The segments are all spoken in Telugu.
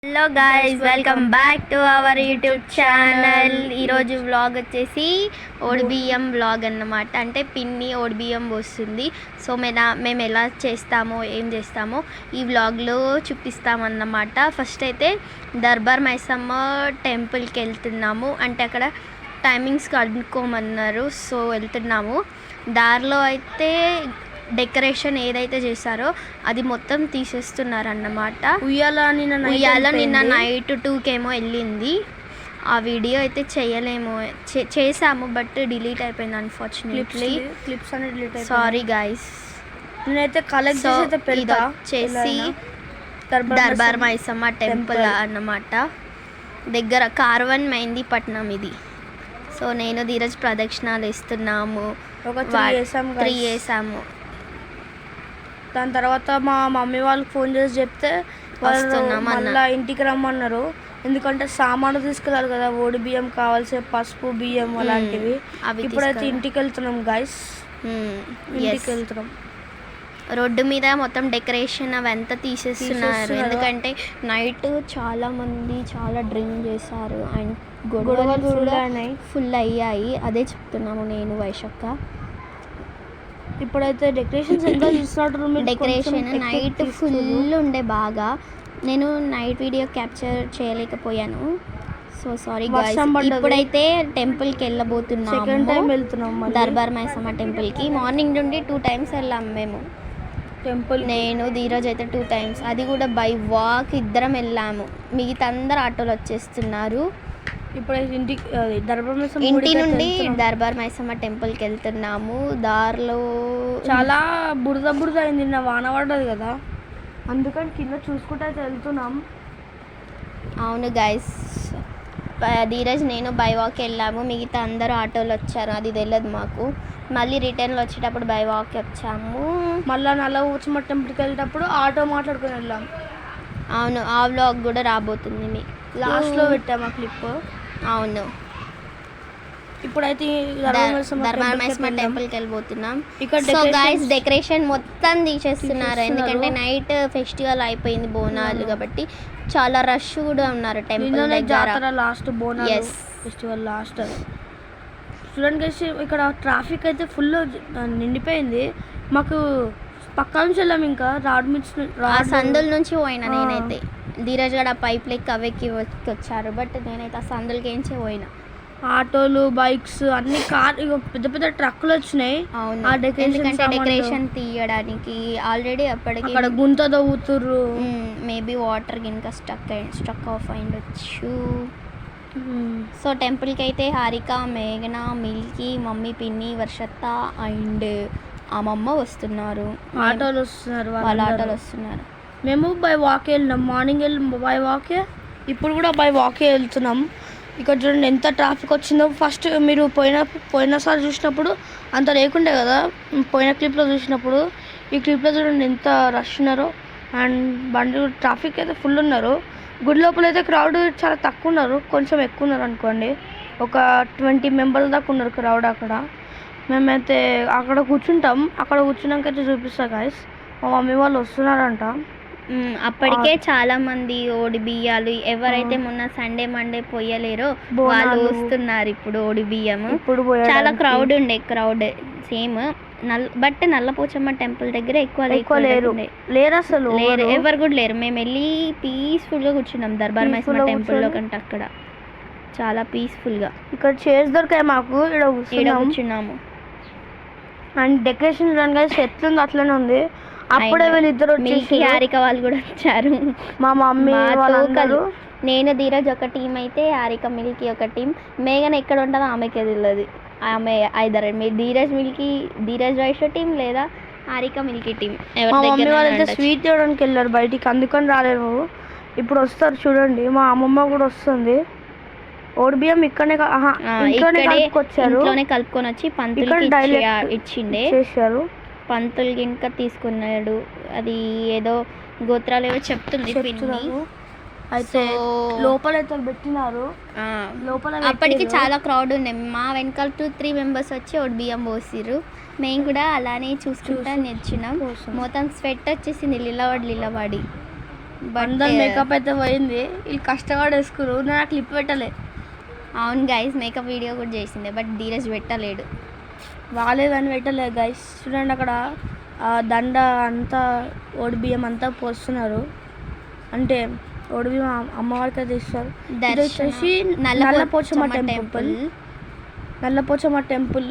Hello guys, welcome back to our YouTube channel. ఈరోజు వ్లాగ్ వచ్చేసి ఓడిబియ్యం వ్లాగ్ అన్నమాట. అంటే పిన్ని ఓడిబియ్యం పోస్తుంది. సో మేము ఎలా చేస్తామో ఏం చేస్తామో ఈ వ్లాగ్లో చూపిస్తామన్నమాట. ఫస్ట్ అయితే దర్బార్ మైసమ్మ టెంపుల్కి వెళ్తున్నాము. అంటే అక్కడ టైమింగ్స్ కనుక్కోమన్నారు. సో వెళ్తున్నాము. దారిలో అయితే డెకరేషన్ ఏదైతే చేశారో అది మొత్తం తీసేస్తున్నారు అన్నమాట. ఉయ్యాల నిన్న నైట్ 2కేమో వెళ్ళింది. ఆ వీడియో అయితే చేసాము బట్ డిలీట్ అయిపోయింది అన్ఫార్చునేట్లీ. క్లిప్స్ అనేది డిలీట్ అయిపోయింది. Sorry guys. నేనైతే కలెక్ట్ చేసి దర్బార్ మైసమ్మ టెంపుల్ అన్నమాట. దగ్గర కార్వన్ మెహందీపట్నం ఇది. సో నేను ధీరజ్ ప్రదక్షిణాలు వేస్తున్నాము. ఒక 3 వేసాము. దాని తర్వాత మా మమ్మీ వాళ్ళకి ఫోన్ చేసి చెప్తే వాళ్ళు మళ్ళీ ఇంటికి రమ్మన్నారు. ఎందుకంటే సామాను తీసుకెళ్ళాలి కదా, ఓడి బియ్యం కావాల్సిన పసుపు బియ్యం అలాంటివి. ఇప్పుడైతే ఇంటికి వెళ్తున్నాం గైస్. ఇంటికి వెళ్తున్నాం. రోడ్డు మీద మొత్తం డెకరేషన్ అవంతా తీసేస్తున్నారు. ఎందుకంటే నైట్ చాలా మంది చాలా డ్రింక్ చేశారు అండ్ గొడవలు కూడా ఫుల్ అయ్యాయి. అదే చెప్తున్నాము నేను వైశక్క. ఇప్పుడైతే డెకరేషన్స్ ఎంత చూస్తున్నారు. డెకరేషన్ నైట్ ఫుల్ ఉండే బాగా. నేను నైట్ వీడియో క్యాప్చర్ చేయలేకపోయాను. So sorry guys. ఇప్పుడైతే టెంపుల్కి వెళ్ళబోతున్నాము. దర్బార్ మైసమ్మ టెంపుల్కి మార్నింగ్ నుండి 2 times వెళ్ళాము మేము టెంపుల్. నేను ధీరజ్ అయితే 2 times. అది కూడా బై వాక్ ఇద్దరం వెళ్ళాము. మిగతా అందరు ఆటోలు వచ్చేస్తున్నారు. ఇప్పుడు ఇంటి నుండి దర్బార్ మైసమ్మ టెంపుల్కి వెళ్తున్నాము. దారిలో చాలా బురద అయింది. నిన్న వాన పడ్డది కదా, అందుకని కింద చూసుకుంటే అయితే వెళ్తున్నాం. అవును గైస్. ధీరజ్ నేను బై వాక్ వెళ్ళాము. మిగతా అందరూ ఆటోలు వచ్చారు. అది తెలియదు మాకు. మళ్ళీ రిటర్న్లో వచ్చేటప్పుడు బై వాక్ వచ్చాము. మళ్ళీ నల్లూచమ్మ టెంపుల్కి వెళ్ళేటప్పుడు ఆటో మాట్లాడుకుని వెళ్ళాము. అవును, ఆ వ్లాగ్ కూడా రాబోతుంది. మీ లాస్ట్లో పెట్టాము ఆ క్లిప్. అవును. ఇప్పుడైతే దర్బార్ మైసమ్మ టెంపుల్కి వెళ్ళిపోతున్నాం. సో గైస్ డెకరేషన్ మొత్తం తీసేస్తున్నారు. ఎందుకంటే నైట్ ఫెస్టివల్ అయిపోయింది బోనాలు కాబట్టి చాలా రష్ కూడా ఉన్నారు టెంపుల్ దగ్గర. Last Bonalu festival last. చూడండి గైస్, ఇక్కడ ట్రాఫిక్ అయితే ఫుల్ నిండిపోయింది. మాకు పక్క నుంచి వెళ్ళాము. ఇంకా ఆ సందుల నుంచి పోయినా నేనైతే. ధీరజ్ గడ పైప్ లెక్క అవెక్కి వచ్చారు. బట్ నేనైతే ఆ సందులకి ఏంచే పోయినా. ఆటోలు, బైక్స్, అన్ని కార్, పెద్ద పెద్ద ట్రక్కులు వచ్చినాయి. ఎందుకంటే డెకరేషన్ తీయడానికి ఆల్రెడీ అప్పటికి అక్కడ గుంత దవ్వుతుర్రు. మేబీ వాటర్ గినక స్టక్ ఆఫ్ అయిండొచ్చు. సో టెంపుల్కి అయితే హారిక, మేఘన, మిల్కీ, మమ్మీ, పిన్ని, వర్షత్త అండ్ అమ్మమ్మ వస్తున్నారు. ఆటోలు వస్తున్నారు. వాళ్ళ ఆటోలు వస్తున్నారు. మేము బై వాకే వెళ్ళినాం. మార్నింగ్ బై వాకే, ఇప్పుడు కూడా బై వాకే వెళ్తున్నాం. ఇక్కడ చూడండి ఎంత ట్రాఫిక్ వచ్చిందో. ఫస్ట్ మీరు పోయినసారి చూసినప్పుడు అంత లేకుండే కదా, పోయిన క్లిప్లో చూసినప్పుడు. ఈ క్లిప్లో చూడండి ఎంత రష్ ఉన్నారో. అండ్ బండి ట్రాఫిక్ అయితే ఫుల్ ఉన్నారు. గుడి లోపల అయితే క్రౌడ్ చాలా తక్కువ ఉన్నారు. కొంచెం ఎక్కువ ఉన్నారు అనుకోండి. ఒక 20 members దాకా ఉన్నారు క్రౌడ్ అక్కడ. మేమైతే అక్కడ కూర్చుంటాం. అక్కడ కూర్చున్నాక అయితే చూపిస్తా గాయస్. మా మమ్మీ వాళ్ళు వస్తున్నారంట. అప్పటికే చాలా మంది ఓడి బియ్యాలు ఎవరైతే మొన్న సండే మండే పోయలేరో వాళ్ళు వస్తున్నారు ఇప్పుడు ఓడి బియ్యము. చాలా crowd same. But Nalla Pochamma temple దగ్గర ఎక్కువ లేరు అసలు. ఎవరు కూడా లేరు. మేము వెళ్ళి పీస్ఫుల్గా కూర్చున్నాం దర్బార్ మైసమ్మ టెంపుల్లో కంటే. అక్కడ చాలా పీస్ఫుల్గా. ఇక్కడ చైర్స్ దొరికాయి మాకు. ఇక్కడ కూర్చున్నాము. అండ్ డెకరేషన్ ఎట్లుంది అట్లనే ఉంది. అప్పుడే వీళ్ళిద్దరు మిల్కీ, హారిక వాళ్ళు కూడా వచ్చారు. మా మమ్మీ వాళ్ళు. నేను ధీరజ్ ఒక టీం అయితే హారిక, మిల్కీ ఒక టీం. మేఘన ఎక్కడ ఉంటుందో ఆమెకే తెలియదు. ఆమె ఐదర్ ధీరజ్ వైష్ టీం లేదా హారిక మిల్కీ టీం. మా మమ్మీ వాళ్ళైతే స్వీట్ తేవడానికి వెళ్ళారు బయటికి, అందుకని రాలేరు. ఇప్పుడు వస్తారు చూడండి. మా అమ్మమ్మ కూడా వస్తుంది. ఓడి బియ్యం ఇంట్లోనే కలుపుకొని వచ్చి పంతులకి ఇచ్చిండే చేశారు. పంతులు గినక తీసుకున్నాడు. అది ఏదో గోత్రాలు ఏవో చెప్తుంది. అయితే లోపలైతే పెట్టినారు. అప్పటికి చాలా క్రౌడ్ ఉండే. మా వెనకాల 2-3 members వచ్చి ఓడి బియ్యం పోసిర్రు. మేము కూడా అలానే చూసుకుంటా నేర్చున్నాం. మొత్తం స్వెట్ వచ్చేసింది నిలబడి. అందరు మేకప్ అయితే పోయింది, వీళ్ళు కష్టపడి వేసుకురు, నాకు క్లిప్ పెట్టలే. అవును గైస్, మేకప్ వీడియో కూడా చేసిండే బట్ ధీరజ్ పెట్టలేడు. బాగాలేదని పెట్టలేదు గైస్. చూడండి అక్కడ దండ అంతా ఓడి బియ్యం అంతా పోస్తున్నారు, అంటే ఓడి బియ్యం అమ్మవారికి అయితే ఇస్తారు. ఇది వచ్చేసి నల్లపోచమ్మ టెంపుల్. నల్లపోచమ్మ టెంపుల్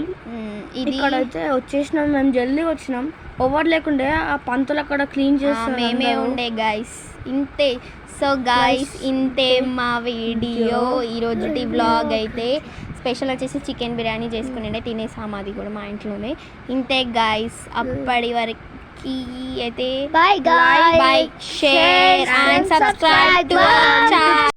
ఇక్కడైతే వచ్చేసినాం మేము, జల్దీ వచ్చినాం, ఓవర్ లేకుండే ఆ పంతులు అక్కడ క్లీన్ చేస్తాం, మేమే ఉండే గైస్. ఇంతే. సో గైస్ ఇంతే మా వీడియో ఈరోజు వ్లాగ్ అయితే. స్పెషల్ వచ్చేసి చికెన్ బిర్యానీ చేసుకుని తినేసాం, అది కూడా మా ఇంట్లోనే. ఇంతే గైస్, అప్పటి వరకు అయితే by share and subscribe to our channel.